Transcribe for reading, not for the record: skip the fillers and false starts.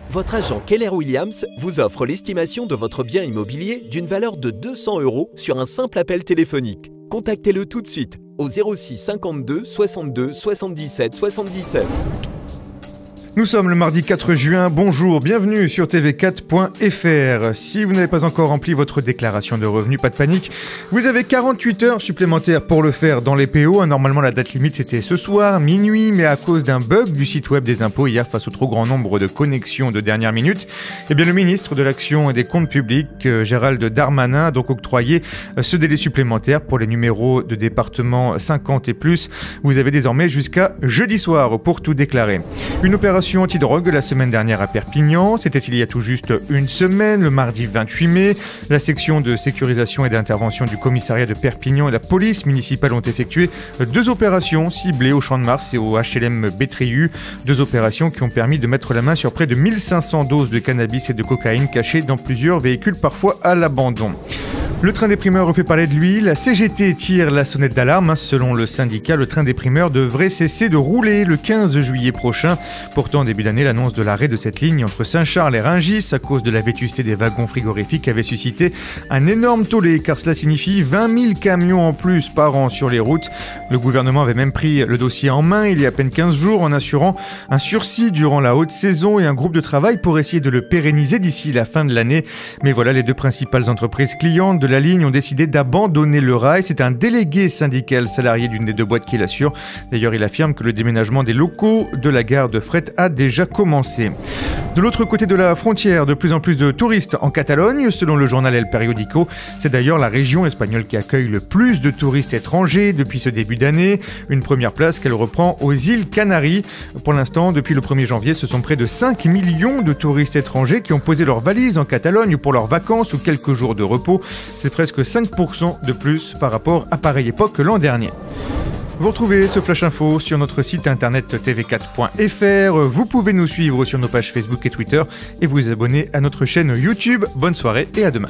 Votre agent Keller Williams vous offre l'estimation de votre bien immobilier d'une valeur de 200 € sur un simple appel téléphonique. Contactez-le tout de suite au 06 52 62 77 77. Nous sommes le mardi 4 juin, bonjour, bienvenue sur tv4.fr. Si vous n'avez pas encore rempli votre déclaration de revenus, pas de panique, vous avez 48 heures supplémentaires pour le faire dans les PO. Normalement la date limite c'était ce soir, minuit, mais à cause d'un bug du site web des impôts hier face au trop grand nombre de connexions de dernière minute, le ministre de l'Action et des Comptes Publics, Gérald Darmanin, a donc octroyé ce délai supplémentaire pour les numéros de département 50 et plus. Vous avez désormais jusqu'à jeudi soir pour tout déclarer. Une opération antidrogue la semaine dernière à Perpignan, c'était il y a tout juste une semaine, le mardi 28 mai. La section de sécurisation et d'intervention du commissariat de Perpignan et la police municipale ont effectué 2 opérations ciblées au Champ de Mars et au HLM Bétriu. 2 opérations qui ont permis de mettre la main sur près de 1500 doses de cannabis et de cocaïne cachées dans plusieurs véhicules, parfois à l'abandon. Le train des primeurs refait parler de lui, la CGT tire la sonnette d'alarme. Selon le syndicat, le train des primeurs devrait cesser de rouler le 15 juillet prochain. Pourtant, en début d'année, l'annonce de l'arrêt de cette ligne entre Saint-Charles et Rungis à cause de la vétusté des wagons frigorifiques avait suscité un énorme tollé, car cela signifie 20 000 camions en plus par an sur les routes. Le gouvernement avait même pris le dossier en main il y a à peine 15 jours en assurant un sursis durant la haute saison et un groupe de travail pour essayer de le pérenniser d'ici la fin de l'année. Mais voilà, les 2 principales entreprises clientes de la ligne ont décidé d'abandonner le rail. C'est un délégué syndical salarié d'une des 2 boîtes qui l'assure. D'ailleurs, il affirme que le déménagement des locaux de la gare de fret a déjà commencé. De l'autre côté de la frontière, de plus en plus de touristes en Catalogne, selon le journal El Periódico. C'est d'ailleurs la région espagnole qui accueille le plus de touristes étrangers depuis ce début d'année. Une première place qu'elle reprend aux îles Canaries. Pour l'instant, depuis le 1er janvier, ce sont près de 5 millions de touristes étrangers qui ont posé leurs valises en Catalogne pour leurs vacances ou quelques jours de repos. C'est presque 5% de plus par rapport à pareille époque l'an dernier. Vous retrouvez ce Flash Info sur notre site internet tv4.fr. Vous pouvez nous suivre sur nos pages Facebook et Twitter et vous abonner à notre chaîne YouTube. Bonne soirée et à demain.